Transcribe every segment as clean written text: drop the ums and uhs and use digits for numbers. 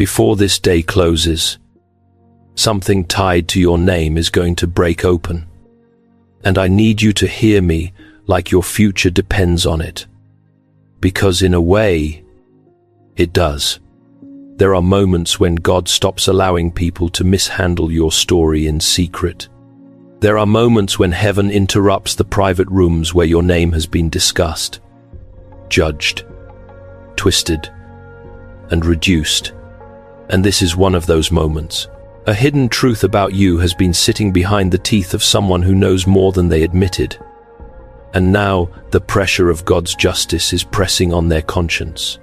Before this day closes, something tied to your name is going to break open. And I need you to hear me like your future depends on it. Because in a way, it does. There are moments when God stops allowing people to mishandle your story in secret. There are moments when heaven interrupts the private rooms where your name has been discussed, judged, twisted, and reduced. And this is one of those moments. A hidden truth about you has been sitting behind the teeth of someone who knows more than they admitted. And now the pressure of God's justice is pressing on their conscience.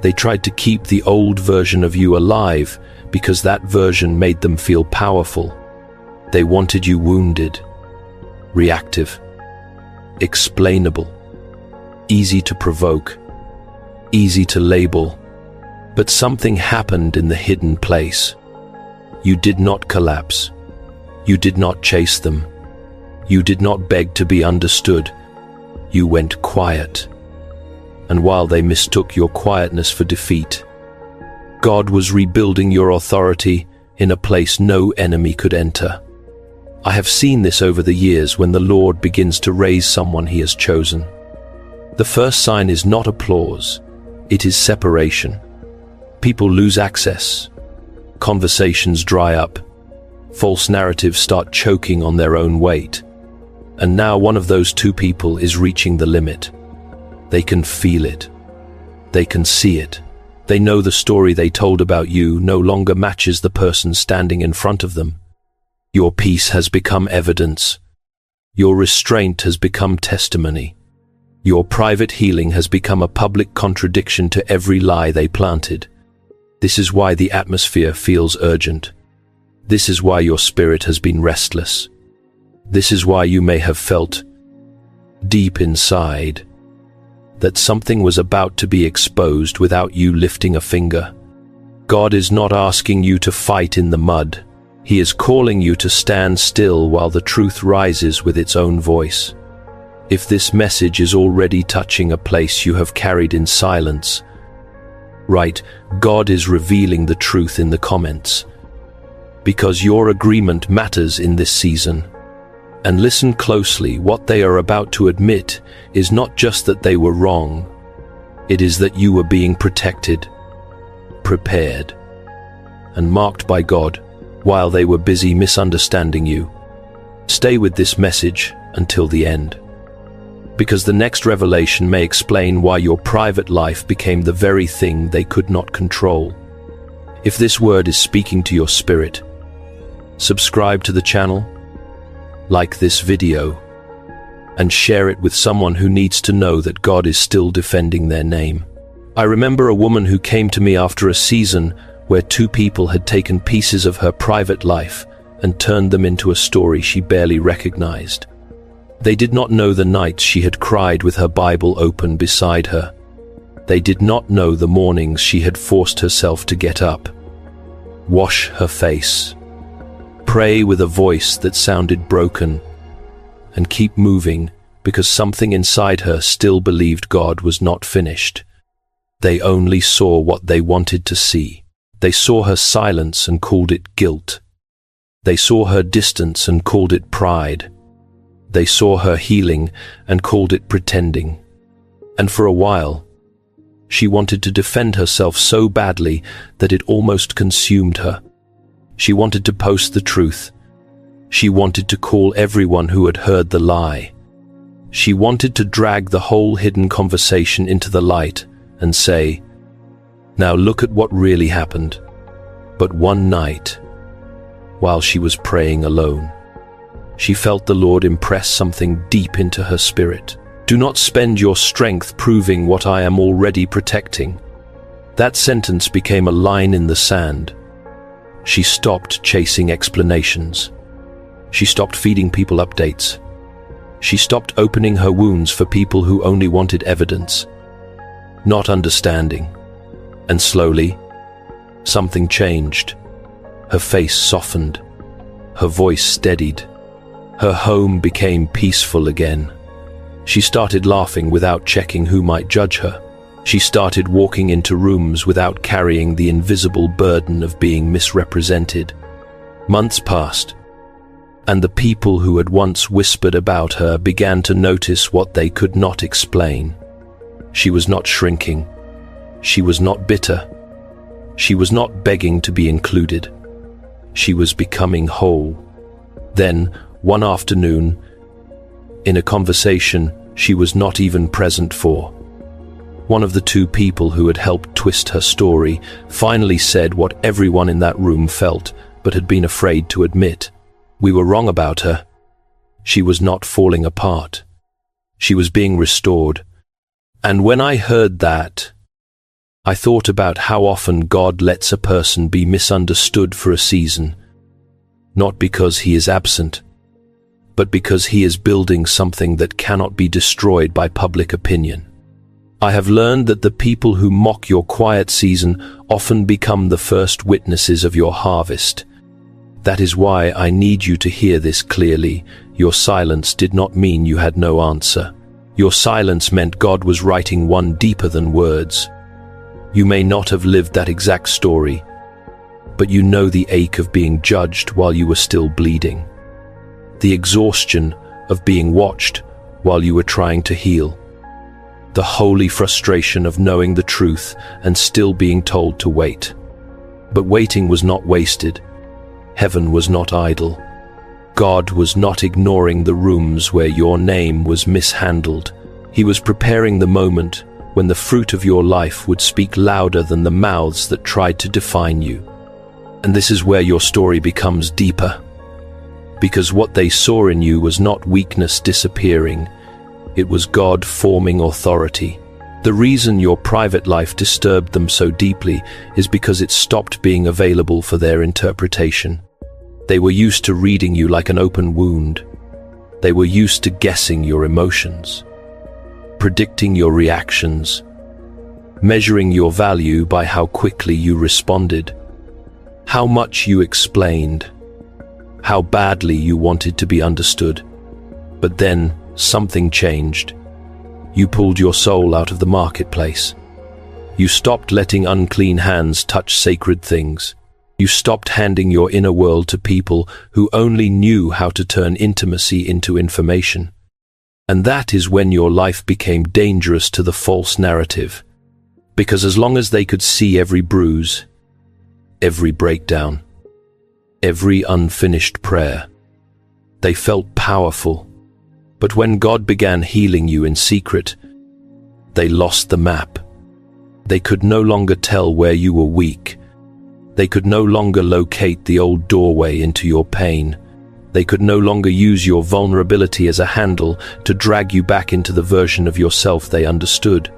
They tried to keep the old version of you alive because that version made them feel powerful. They wanted you wounded, reactive, explainable, easy to provoke, easy to label. But something happened in the hidden place. You did not collapse. You did not chase them. You did not beg to be understood. You went quiet. And while they mistook your quietness for defeat, God was rebuilding your authority in a place no enemy could enter. I have seen this over the years when the Lord begins to raise someone he has chosen. The first sign is not applause, it is separation. People lose access. Conversations dry up. False narratives start choking on their own weight. And now one of those two people is reaching the limit. They can feel it. They can see it. They know the story they told about you no longer matches the person standing in front of them. Your peace has become evidence. Your restraint has become testimony. Your private healing has become a public contradiction to every lie they planted. This is why the atmosphere feels urgent. This is why your spirit has been restless. This is why you may have felt, deep inside, that something was about to be exposed without you lifting a finger. God is not asking you to fight in the mud. He is calling you to stand still while the truth rises with its own voice. If this message is already touching a place you have carried in silence, right, God is revealing the truth in the comments. Because your agreement matters in this season. And listen closely, what they are about to admit is not just that they were wrong. It is that you were being protected, prepared, and marked by God while they were busy misunderstanding you. Stay with this message until the end. Because the next revelation may explain why your private life became the very thing they could not control. If this word is speaking to your spirit, subscribe to the channel, like this video, and share it with someone who needs to know that God is still defending their name. I remember a woman who came to me after a season where two people had taken pieces of her private life and turned them into a story she barely recognized. They did not know the nights she had cried with her Bible open beside her. They did not know the mornings she had forced herself to get up, wash her face, pray with a voice that sounded broken, and keep moving because something inside her still believed God was not finished. They only saw what they wanted to see. They saw her silence and called it guilt. They saw her distance and called it pride. They saw her healing and called it pretending. And for a while, she wanted to defend herself so badly that it almost consumed her. She wanted to post the truth. She wanted to call everyone who had heard the lie. She wanted to drag the whole hidden conversation into the light and say, "Now look at what really happened." But one night, while she was praying alone, she felt the Lord impress something deep into her spirit. "Do not spend your strength proving what I am already protecting." That sentence became a line in the sand. She stopped chasing explanations. She stopped feeding people updates. She stopped opening her wounds for people who only wanted evidence, not understanding. And slowly, something changed. Her face softened. Her voice steadied. Her home became peaceful again. She started laughing without checking who might judge her. She started walking into rooms without carrying the invisible burden of being misrepresented. Months passed, and the people who had once whispered about her began to notice what they could not explain. She was not shrinking. She was not bitter. She was not begging to be included. She was becoming whole. Then, one afternoon, in a conversation she was not even present for, one of the two people who had helped twist her story finally said what everyone in that room felt but had been afraid to admit. We were wrong about her. She was not falling apart. She was being restored. And when I heard that, I thought about how often God lets a person be misunderstood for a season, not because he is absent, but because he is building something that cannot be destroyed by public opinion. I have learned that the people who mock your quiet season often become the first witnesses of your harvest. That is why I need you to hear this clearly. Your silence did not mean you had no answer. Your silence meant God was writing one deeper than words. You may not have lived that exact story, but you know the ache of being judged while you were still bleeding, the exhaustion of being watched while you were trying to heal, the holy frustration of knowing the truth and still being told to wait. But waiting was not wasted. Heaven was not idle. God was not ignoring the rooms where your name was mishandled. He was preparing the moment when the fruit of your life would speak louder than the mouths that tried to define you. And this is where your story becomes deeper. Because what they saw in you was not weakness disappearing. It was God forming authority. The reason your private life disturbed them so deeply is because it stopped being available for their interpretation. They were used to reading you like an open wound. They were used to guessing your emotions, predicting your reactions, measuring your value by how quickly you responded, how much you explained, how badly you wanted to be understood. But then something changed. You pulled your soul out of the marketplace. You stopped letting unclean hands touch sacred things. You stopped handing your inner world to people who only knew how to turn intimacy into information. And that is when your life became dangerous to the false narrative. Because as long as they could see every bruise, every breakdown, every unfinished prayer, they felt powerful. But when God began healing you in secret, they lost the map. They could no longer tell where you were weak. They could no longer locate the old doorway into your pain. They could no longer use your vulnerability as a handle to drag you back into the version of yourself they understood.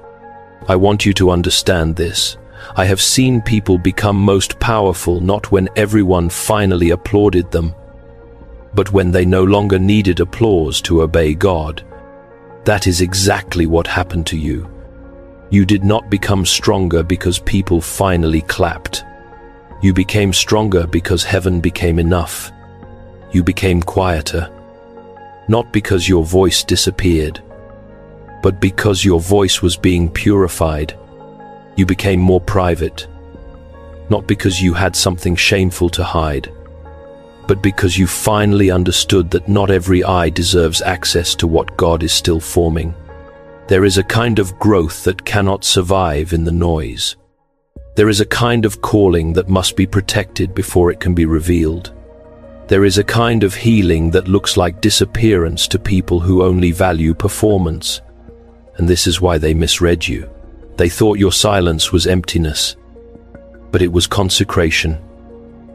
I want you to understand this. I have seen people become most powerful not when everyone finally applauded them, but when they no longer needed applause to obey God. That is exactly what happened to you. You did not become stronger because people finally clapped. You became stronger because heaven became enough. You became quieter, not because your voice disappeared, but because your voice was being purified. You became more private, not because you had something shameful to hide, but because you finally understood that not every eye deserves access to what God is still forming. There is a kind of growth that cannot survive in the noise. There is a kind of calling that must be protected before it can be revealed. There is a kind of healing that looks like disappearance to people who only value performance. And this is why they misread you. They thought your silence was emptiness, but it was consecration.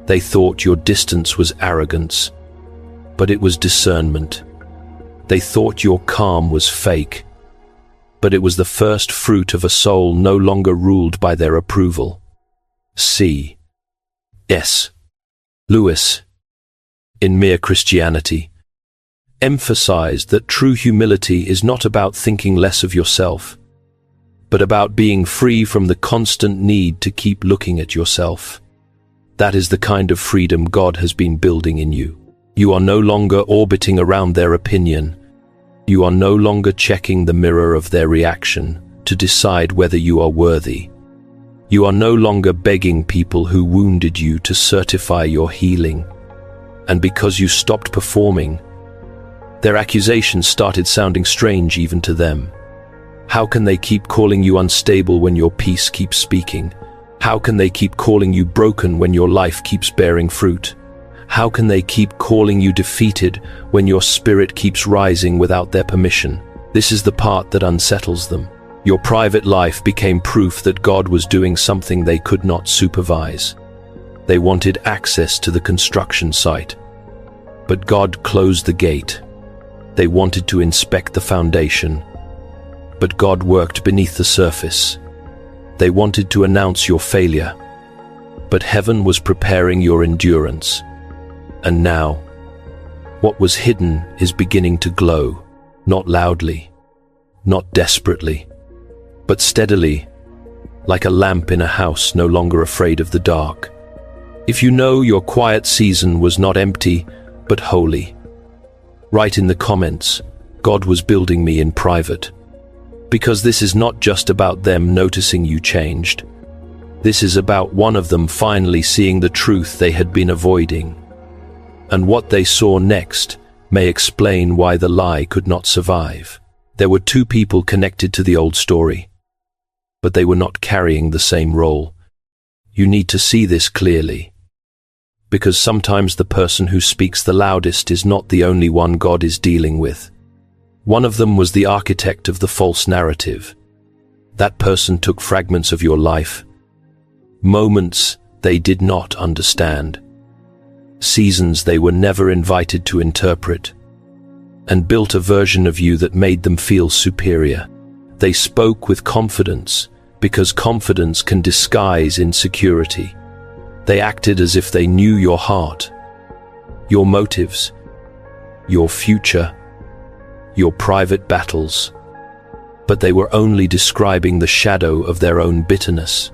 They thought your distance was arrogance, but it was discernment. They thought your calm was fake, but it was the first fruit of a soul no longer ruled by their approval. C. S. Lewis, in Mere Christianity, emphasized that true humility is not about thinking less of yourself, but about being free from the constant need to keep looking at yourself. That is the kind of freedom God has been building in you. You are no longer orbiting around their opinion. You are no longer checking the mirror of their reaction to decide whether you are worthy. You are no longer begging people who wounded you to certify your healing. And because you stopped performing, their accusations started sounding strange even to them. How can they keep calling you unstable when your peace keeps speaking? How can they keep calling you broken when your life keeps bearing fruit? How can they keep calling you defeated when your spirit keeps rising without their permission? This is the part that unsettles them. Your private life became proof that God was doing something they could not supervise. They wanted access to the construction site, but God closed the gate. They wanted to inspect the foundation, but God worked beneath the surface. They wanted to announce your failure, but heaven was preparing your endurance. And now, what was hidden is beginning to glow, not loudly, not desperately, but steadily, like a lamp in a house no longer afraid of the dark. If you know your quiet season was not empty, but holy, write in the comments, God was building me in private. Because this is not just about them noticing you changed. This is about one of them finally seeing the truth they had been avoiding. And what they saw next may explain why the lie could not survive. There were two people connected to the old story, but they were not carrying the same role. You need to see this clearly, because sometimes the person who speaks the loudest is not the only one God is dealing with. One of them was the architect of the false narrative. That person took fragments of your life, moments they did not understand, seasons they were never invited to interpret, and built a version of you that made them feel superior. They spoke with confidence, because confidence can disguise insecurity. They acted as if they knew your heart, your motives, your future, your private battles, but they were only describing the shadow of their own bitterness.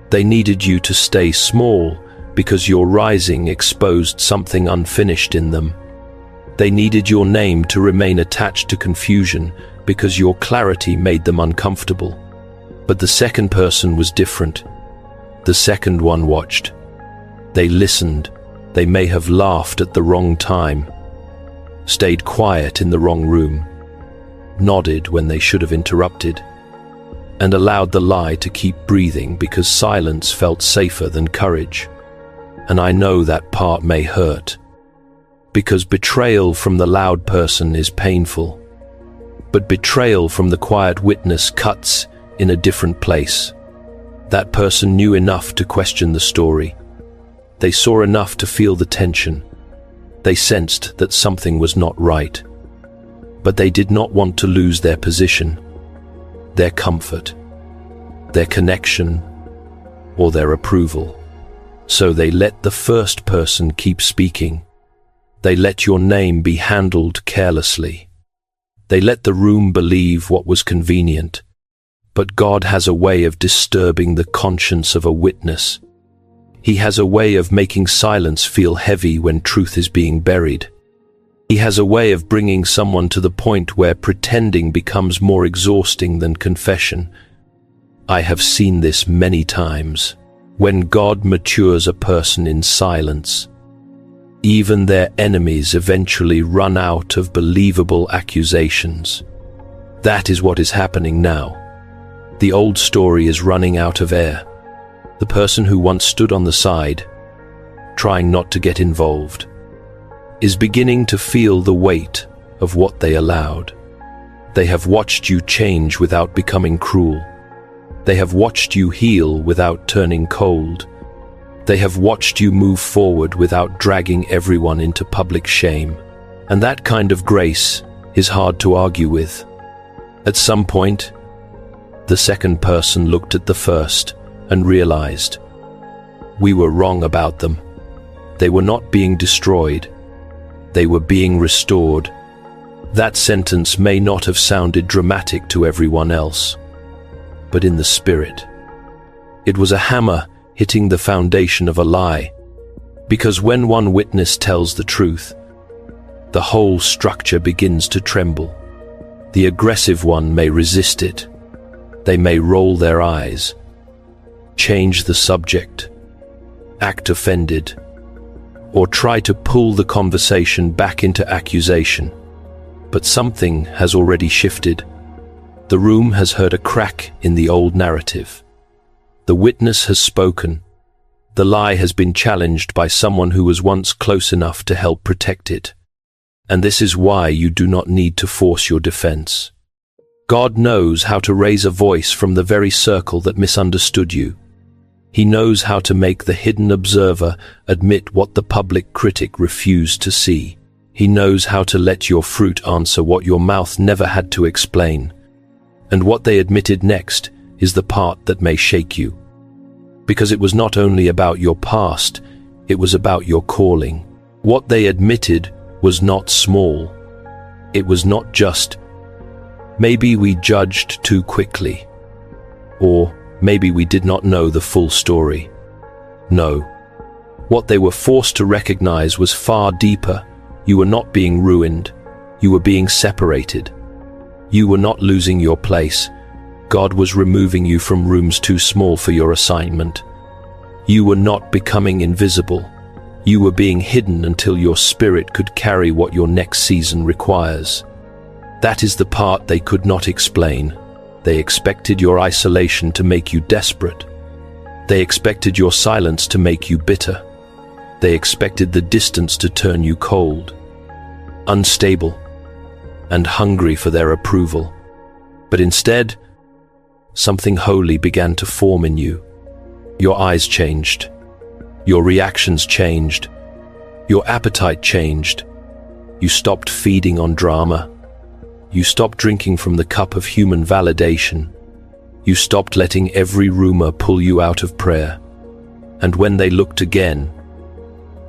They needed you to stay small because your rising exposed something unfinished in them. They needed your name to remain attached to confusion because your clarity made them uncomfortable. But the second person was different. The second one watched. They listened. They may have laughed at the wrong time, stayed quiet in the wrong room, nodded when they should have interrupted, and allowed the lie to keep breathing because silence felt safer than courage. And I know that part may hurt, because betrayal from the loud person is painful, but betrayal from the quiet witness cuts in a different place. That person knew enough to question the story. They saw enough to feel the tension. They sensed that something was not right. But they did not want to lose their position, their comfort, their connection, or their approval. So they let the first person keep speaking. They let your name be handled carelessly. They let the room believe what was convenient. But God has a way of disturbing the conscience of a witness. He has a way of making silence feel heavy when truth is being buried. He has a way of bringing someone to the point where pretending becomes more exhausting than confession. I have seen this many times. When God matures a person in silence, even their enemies eventually run out of believable accusations. That is what is happening now. The old story is running out of air. The person who once stood on the side, trying not to get involved, is beginning to feel the weight of what they allowed. They have watched you change without becoming cruel. They have watched you heal without turning cold. They have watched you move forward without dragging everyone into public shame. And that kind of grace is hard to argue with. At some point, the second person looked at the first and realized, we were wrong about them. They were not being destroyed. They were being restored. That sentence may not have sounded dramatic to everyone else, but in the spirit, it was a hammer hitting the foundation of a lie. Because when one witness tells the truth, the whole structure begins to tremble. The aggressive one may resist it. They may roll their eyes, change the subject, act offended, or try to pull the conversation back into accusation. But something has already shifted. The room has heard a crack in the old narrative. The witness has spoken. The lie has been challenged by someone who was once close enough to help protect it. And this is why you do not need to force your defense. God knows how to raise a voice from the very circle that misunderstood you. He knows how to make the hidden observer admit what the public critic refused to see. He knows how to let your fruit answer what your mouth never had to explain. And what they admitted next is the part that may shake you. Because it was not only about your past, it was about your calling. What they admitted was not small. It was not just, maybe we judged too quickly, or maybe we did not know the full story. No. What they were forced to recognize was far deeper. You were not being ruined. You were being separated. You were not losing your place. God was removing you from rooms too small for your assignment. You were not becoming invisible. You were being hidden until your spirit could carry what your next season requires. That is the part they could not explain. They expected your isolation to make you desperate. They expected your silence to make you bitter. They expected the distance to turn you cold, unstable, and hungry for their approval. But instead, something holy began to form in you. Your eyes changed. Your reactions changed. Your appetite changed. You stopped feeding on drama. You stopped drinking from the cup of human validation. You stopped letting every rumor pull you out of prayer. And when they looked again,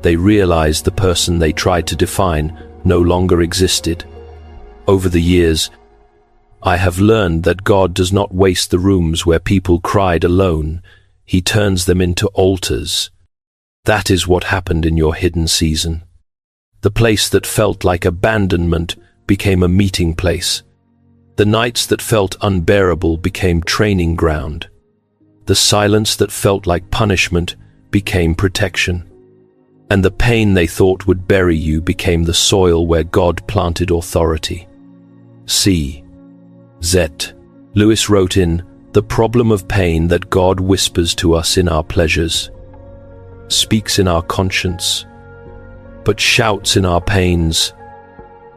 they realized the person they tried to define no longer existed. Over the years, I have learned that God does not waste the rooms where people cried alone. He turns them into altars. That is what happened in your hidden season. The place that felt like abandonment became a meeting place. The nights that felt unbearable became training ground. The silence that felt like punishment became protection. And the pain they thought would bury you became the soil where God planted authority. C. Z. Lewis wrote in The Problem of Pain that God whispers to us in our pleasures, speaks in our conscience, but shouts in our pains.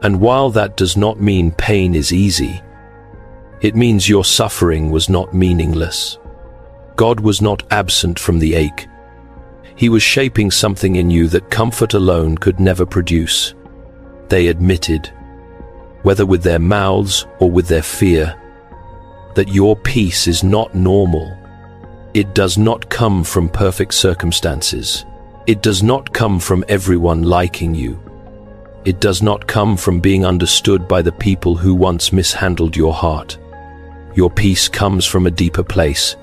And while that does not mean pain is easy, it means your suffering was not meaningless. God was not absent from the ache. He was shaping something in you that comfort alone could never produce. They admitted, whether with their mouths or with their fear, that your peace is not normal. It does not come from perfect circumstances. It does not come from everyone liking you. It does not come from being understood by the people who once mishandled your heart. Your peace comes from a deeper place.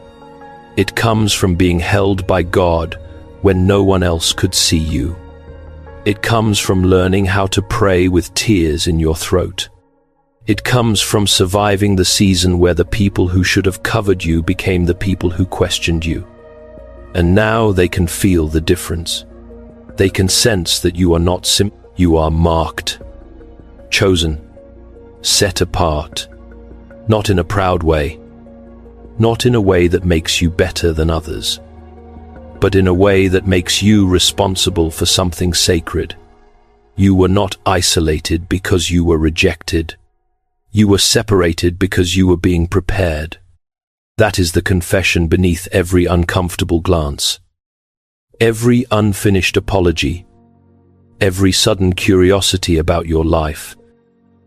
It comes from being held by God when no one else could see you. It comes from learning how to pray with tears in your throat. It comes from surviving the season where the people who should have covered you became the people who questioned you. And now they can feel the difference. They can sense that you are not you are marked, chosen, set apart, not in a proud way, not in a way that makes you better than others, but in a way that makes you responsible for something sacred. You were not isolated because you were rejected. You were separated because you were being prepared. That is the confession beneath every uncomfortable glance, every unfinished apology, every sudden curiosity about your life.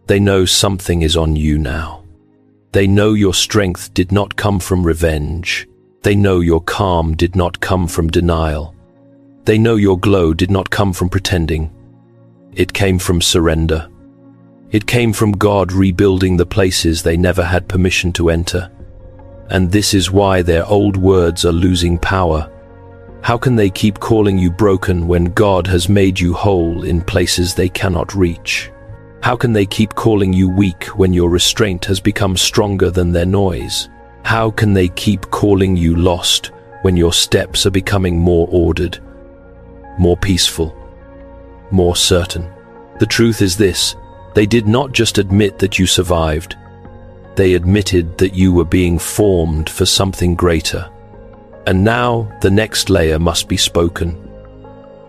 They know something is on you now. They know your strength did not come from revenge. They know your calm did not come from denial. They know your glow did not come from pretending. It came from surrender. It came from God rebuilding the places they never had permission to enter. And this is why their old words are losing power. How can they keep calling you broken when God has made you whole in places they cannot reach? How can they keep calling you weak when your restraint has become stronger than their noise? How can they keep calling you lost when your steps are becoming more ordered, more peaceful, more certain? The truth is this: they did not just admit that you survived. They admitted that you were being formed for something greater. And now the next layer must be spoken.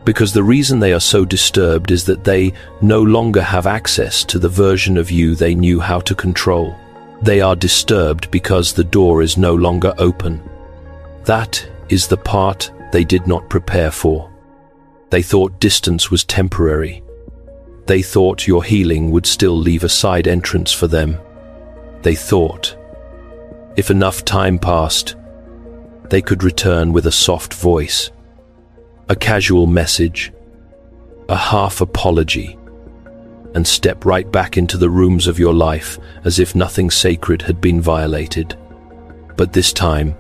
Because the reason they are so disturbed is that they no longer have access to the version of you they knew how to control. They are disturbed because the door is no longer open. That is the part they did not prepare for. They thought distance was temporary. They thought your healing would still leave a side entrance for them. They thought, if enough time passed, they could return with a soft voice, a casual message, a half apology, and step right back into the rooms of your life as if nothing sacred had been violated. But this time,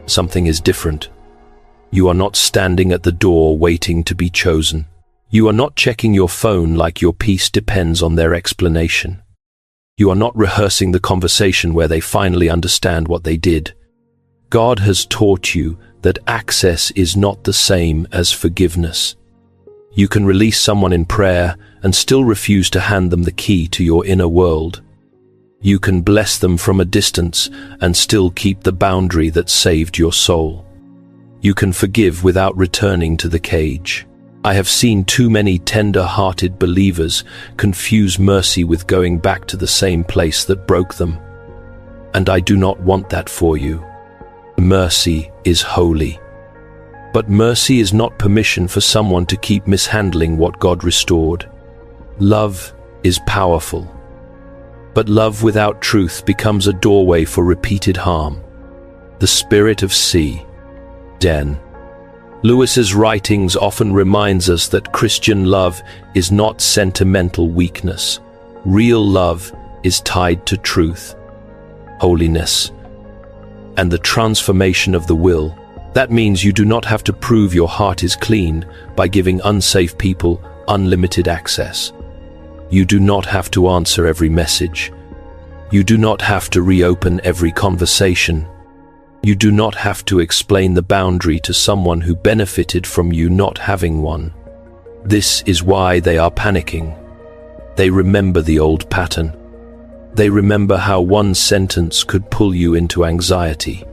something is different. You are not standing at the door waiting to be chosen. You are not checking your phone like your peace depends on their explanation. You are not rehearsing the conversation where they finally understand what they did. God has taught you that access is not the same as forgiveness. You can release someone in prayer and still refuse to hand them the key to your inner world. You can bless them from a distance and still keep the boundary that saved your soul. You can forgive without returning to the cage. I have seen too many tender-hearted believers confuse mercy with going back to the same place that broke them. And I do not want that for you. Mercy is holy. But mercy is not permission for someone to keep mishandling what God restored. Love is powerful. But love without truth becomes a doorway for repeated harm. The spirit of Den. Lewis's writings often reminds us that Christian love is not sentimental weakness. Real love is tied to truth, holiness, and the transformation of the will. That means you do not have to prove your heart is clean by giving unsafe people unlimited access. You do not have to answer every message. You do not have to reopen every conversation. You do not have to explain the boundary to someone who benefited from you not having one. This is why they are panicking. They remember the old pattern. They remember how one sentence could pull you into anxiety.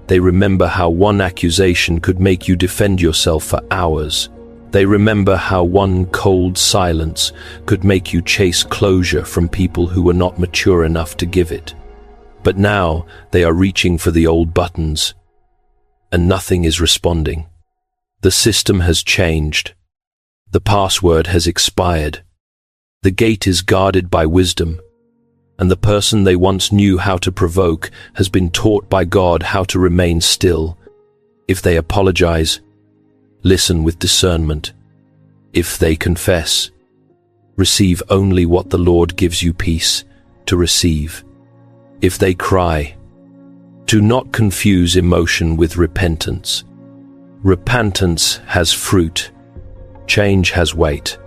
They remember how one accusation could make you defend yourself for hours. They remember how one cold silence could make you chase closure from people who were not mature enough to give it. But now they are reaching for the old buttons, and nothing is responding. The system has changed. The password has expired. The gate is guarded by wisdom, and the person they once knew how to provoke has been taught by God how to remain still. If they apologize, listen with discernment. If they confess, receive only what the Lord gives you peace to receive. If they cry, do not confuse emotion with repentance. Repentance has fruit. Change has weight.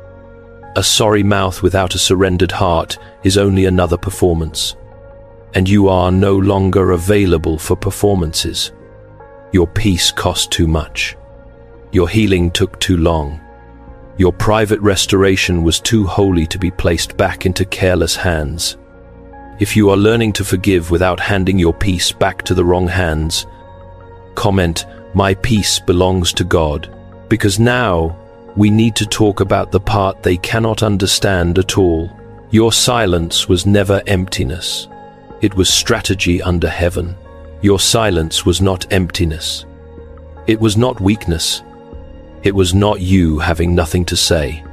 A sorry mouth without a surrendered heart is only another performance. And you are no longer available for performances. Your peace cost too much. Your healing took too long. Your private restoration was too holy to be placed back into careless hands. If you are learning to forgive without handing your peace back to the wrong hands, comment, "My peace belongs to God," because now we need to talk about the part they cannot understand at all. Your silence was never emptiness. It was strategy under heaven. Your silence was not emptiness. It was not weakness. It was not you having nothing to say.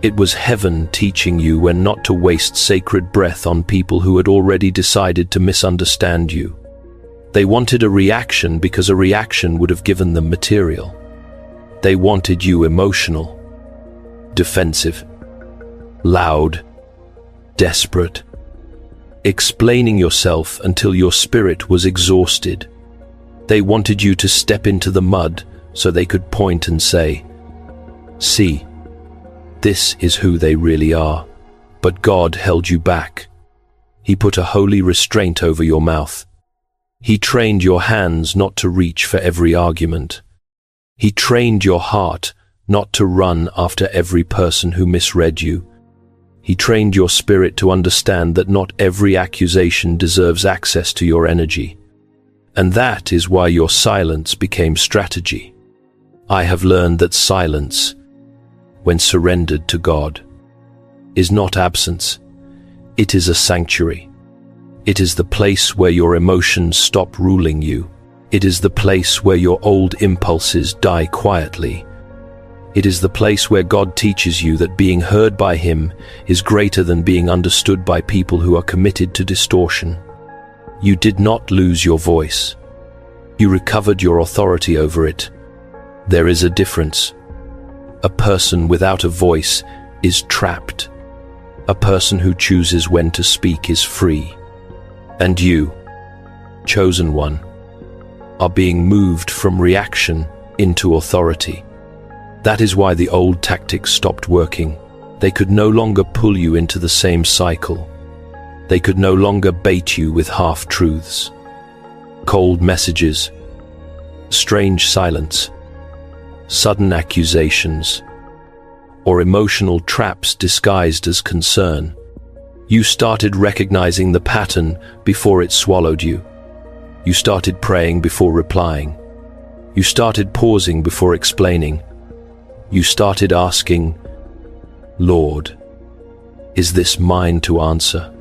It was heaven teaching you when not to waste sacred breath on people who had already decided to misunderstand you. They wanted a reaction because a reaction would have given them material. They wanted you emotional, defensive, loud, desperate, explaining yourself until your spirit was exhausted. They wanted you to step into the mud so they could point and say, "See, this is who they really are." But God held you back. He put a holy restraint over your mouth. He trained your hands not to reach for every argument. He trained your heart not to run after every person who misread you. He trained your spirit to understand that not every accusation deserves access to your energy. And that is why your silence became strategy. I have learned that silence, when surrendered to God, is not absence. It is a sanctuary. It is the place where your emotions stop ruling you. It is the place where your old impulses die quietly. It is the place where God teaches you that being heard by Him is greater than being understood by people who are committed to distortion. You did not lose your voice. You recovered your authority over it. There is a difference. A person without a voice is trapped. A person who chooses when to speak is free. And you, chosen one, are being moved from reaction into authority. That is why the old tactics stopped working. They could no longer pull you into the same cycle. They could no longer bait you with half-truths, cold messages, strange silence, sudden accusations, or emotional traps disguised as concern. You started recognizing the pattern before it swallowed you. You started praying before replying. You started pausing before explaining. You started asking, Lord, is this mine to answer?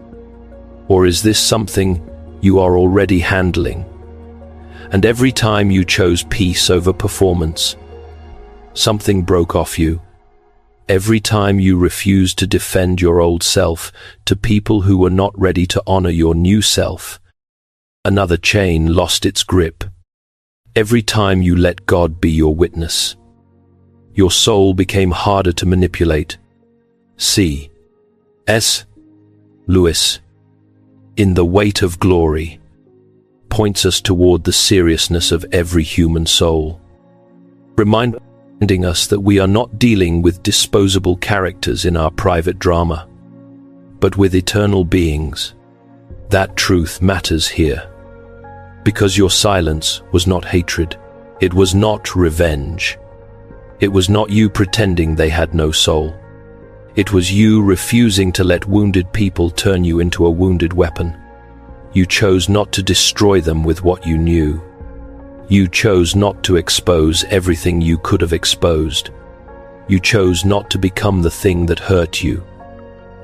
Or is this something you are already handling? And every time you chose peace over performance, something broke off you. Every time you refused to defend your old self to people who were not ready to honor your new self, another chain lost its grip. Every time you let God be your witness, your soul became harder to manipulate. C.S. Lewis, in The Weight of Glory, points us toward the seriousness of every human soul, reminding us that we are not dealing with disposable characters in our private drama, but with eternal beings. That truth matters here, because your silence was not hatred. It was not revenge. It was not you pretending they had no soul. It was you refusing to let wounded people turn you into a wounded weapon. You chose not to destroy them with what you knew. You chose not to expose everything you could have exposed. You chose not to become the thing that hurt you.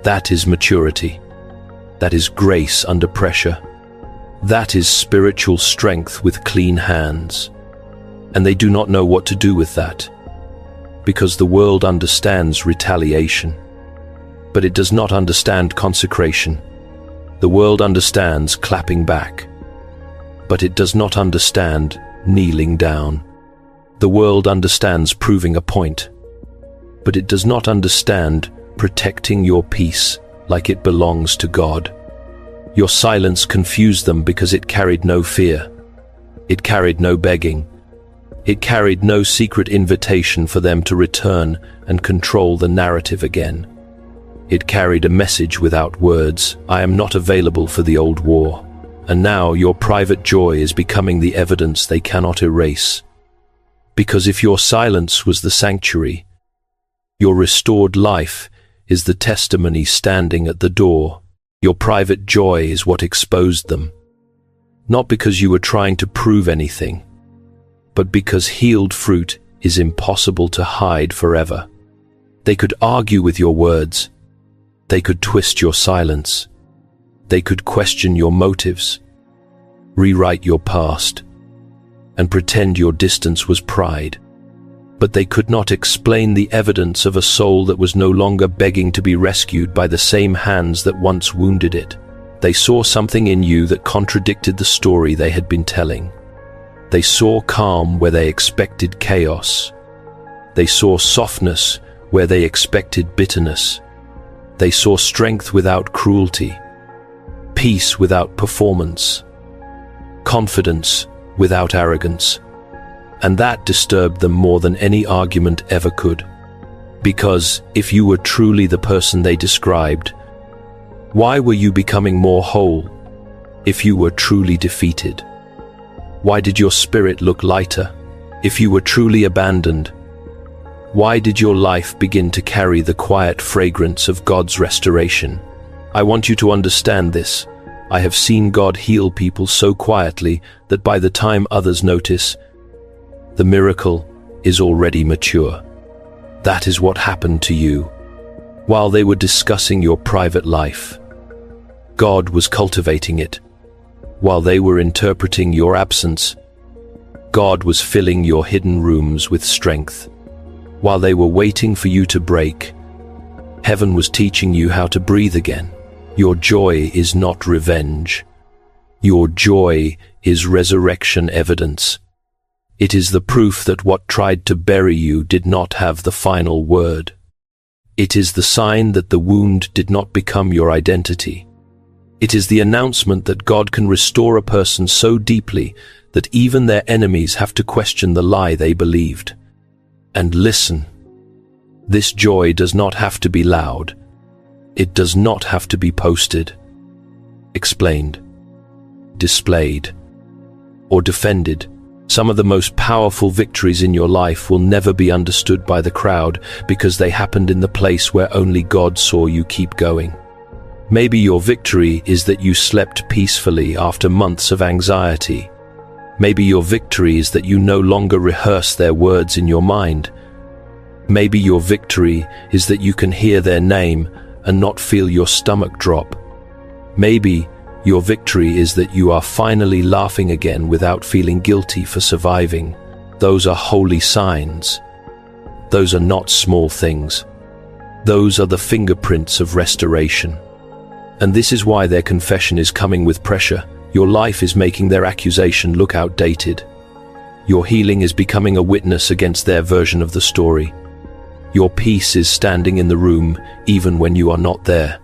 That is maturity. That is grace under pressure. That is spiritual strength with clean hands. And they do not know what to do with that, because the world understands retaliation, but it does not understand consecration. The world understands clapping back, but it does not understand kneeling down. The world understands proving a point, but it does not understand protecting your peace like it belongs to God. Your silence confused them because it carried no fear. It carried no begging. It carried no secret invitation for them to return and control the narrative again. It carried a message without words. I am not available for the old war. And now your private joy is becoming the evidence they cannot erase. Because if your silence was the sanctuary, your restored life is the testimony standing at the door. Your private joy is what exposed them. Not because you were trying to prove anything, but because healed fruit is impossible to hide forever. They could argue with your words. They could twist your silence. They could question your motives, rewrite your past, and pretend your distance was pride. But they could not explain the evidence of a soul that was no longer begging to be rescued by the same hands that once wounded it. They saw something in you that contradicted the story they had been telling. They saw calm where they expected chaos. They saw softness where they expected bitterness. They saw strength without cruelty, peace without performance, confidence without arrogance. And that disturbed them more than any argument ever could. Because if you were truly the person they described, why were you becoming more whole? If you were truly defeated, Why did your spirit look lighter? If you were truly abandoned, why did your life begin to carry the quiet fragrance of God's restoration? I want you to understand this. I have seen God heal people so quietly that by the time others notice, the miracle is already mature. That is what happened to you. While they were discussing your private life, God was cultivating it. While they were interpreting your absence, God was filling your hidden rooms with strength. While they were waiting for you to break, heaven was teaching you how to breathe again. Your joy is not revenge. Your joy is resurrection evidence. It is the proof that what tried to bury you did not have the final word. It is the sign that the wound did not become your identity. It is the announcement that God can restore a person so deeply that even their enemies have to question the lie they believed. And listen, this joy does not have to be loud. It does not have to be posted, explained, displayed, or defended. Some of the most powerful victories in your life will never be understood by the crowd because they happened in the place where only God saw you keep going. Maybe your victory is that you slept peacefully after months of anxiety. Maybe your victory is that you no longer rehearse their words in your mind. Maybe your victory is that you can hear their name and not feel your stomach drop. Maybe your victory is that you are finally laughing again without feeling guilty for surviving. Those are holy signs. Those are not small things. Those are the fingerprints of restoration. And this is why their confession is coming with pressure. Your life is making their accusation look outdated. Your healing is becoming a witness against their version of the story. Your peace is standing in the room even when you are not there.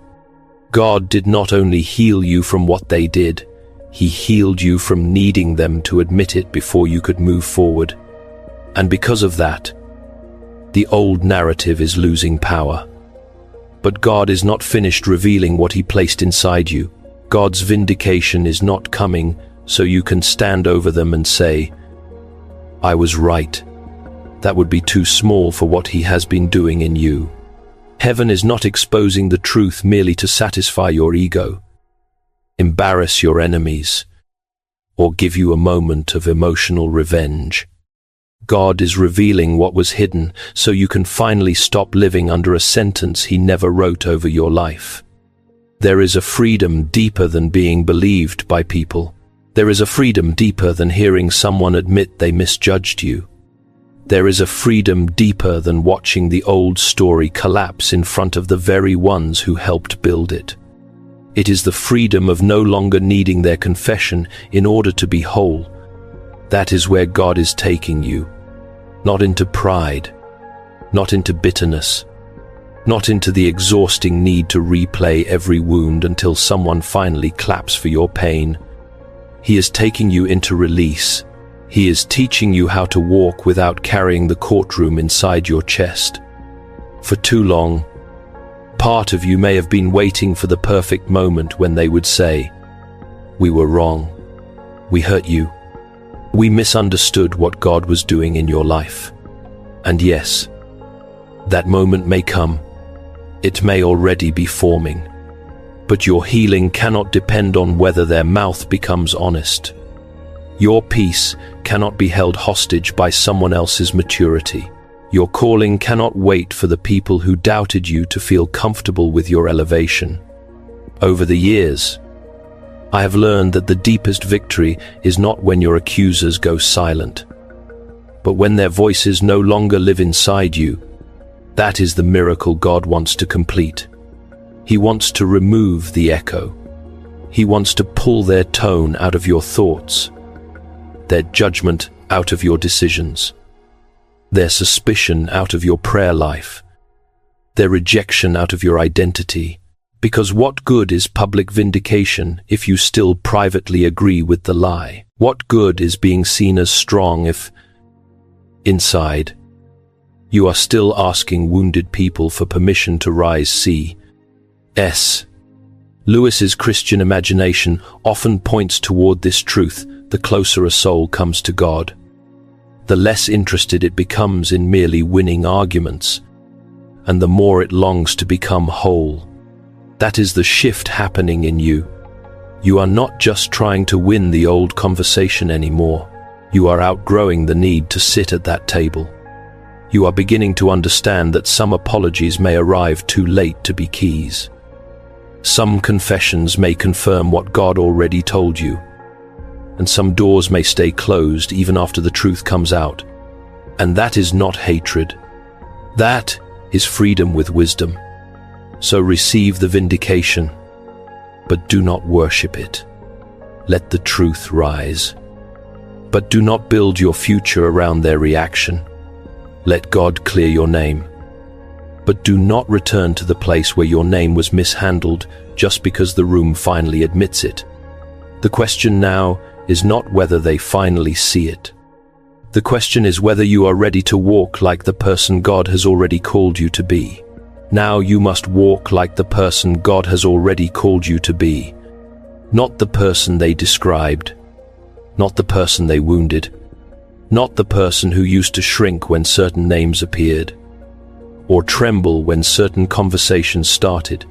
God did not only heal you from what they did, He healed you from needing them to admit it before you could move forward. And because of that, the old narrative is losing power. But God is not finished revealing what He placed inside you. God's vindication is not coming so you can stand over them and say, "I was right." That would be too small for what He has been doing in you. Heaven is not exposing the truth merely to satisfy your ego, embarrass your enemies, or give you a moment of emotional revenge. God is revealing what was hidden so you can finally stop living under a sentence He never wrote over your life. There is a freedom deeper than being believed by people. There is a freedom deeper than hearing someone admit they misjudged you. There is a freedom deeper than watching the old story collapse in front of the very ones who helped build it. It is the freedom of no longer needing their confession in order to be whole. That is where God is taking you. Not into pride, not into bitterness, not into the exhausting need to replay every wound until someone finally claps for your pain. He is taking you into release. He is teaching you how to walk without carrying the courtroom inside your chest. For too long, part of you may have been waiting for the perfect moment when they would say, "We were wrong. We hurt you. We misunderstood what God was doing in your life." And yes, that moment may come. It may already be forming. But your healing cannot depend on whether their mouth becomes honest. Your peace cannot be held hostage by someone else's maturity. Your calling cannot wait for the people who doubted you to feel comfortable with your elevation. Over the years, I have learned that the deepest victory is not when your accusers go silent, but when their voices no longer live inside you. That is the miracle God wants to complete. He wants to remove the echo. He wants to pull their tone out of your thoughts, their judgment out of your decisions, their suspicion out of your prayer life, their rejection out of your identity. Because what good is public vindication if you still privately agree with the lie? What good is being seen as strong if, inside, you are still asking wounded people for permission to rise? C.S. Lewis's Christian imagination often points toward this truth. the closer a soul comes to God. The less interested it becomes in merely winning arguments, and the more it longs to become whole. That is the shift happening in you. You are not just trying to win the old conversation anymore. You are outgrowing the need to sit at that table. You are beginning to understand that some apologies may arrive too late to be keys. Some confessions may confirm what God already told you, and some doors may stay closed even after the truth comes out. And that is not hatred. That is freedom with wisdom. So receive the vindication, but do not worship it. Let the truth rise. But do not build your future around their reaction. Let God clear your name. But do not return to the place where your name was mishandled just because the room finally admits it. The question now is not whether they finally see it. The question is whether you are ready to walk like the person God has already called you to be. Now you must walk like the person God has already called you to be. Not the person they described. Not the person they wounded. Not the person who used to shrink when certain names appeared, or tremble when certain conversations started,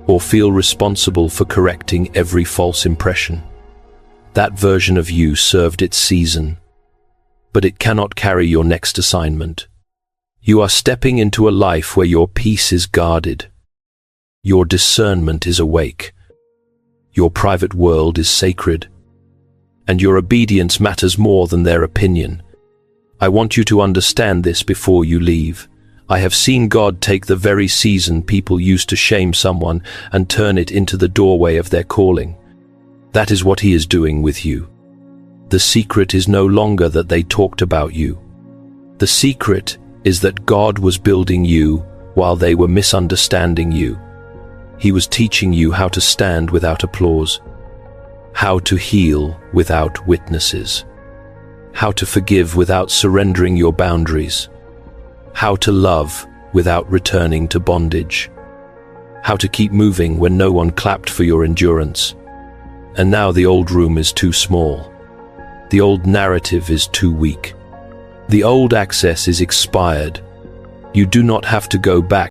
or feel responsible for correcting every false impression. That version of you served its season, but it cannot carry your next assignment. You are stepping into a life where your peace is guarded. Your discernment is awake. Your private world is sacred. And your obedience matters more than their opinion. I want you to understand this before you leave. I have seen God take the very season people used to shame someone and turn it into the doorway of their calling. That is what He is doing with you. The secret is no longer that they talked about you. The secret is that God was building you while they were misunderstanding you. He was teaching you how to stand without applause, how to heal without witnesses, how to forgive without surrendering your boundaries, how to love without returning to bondage, how to keep moving when no one clapped for your endurance. And now the old room is too small. The old narrative is too weak. The old access is expired. You do not have to go back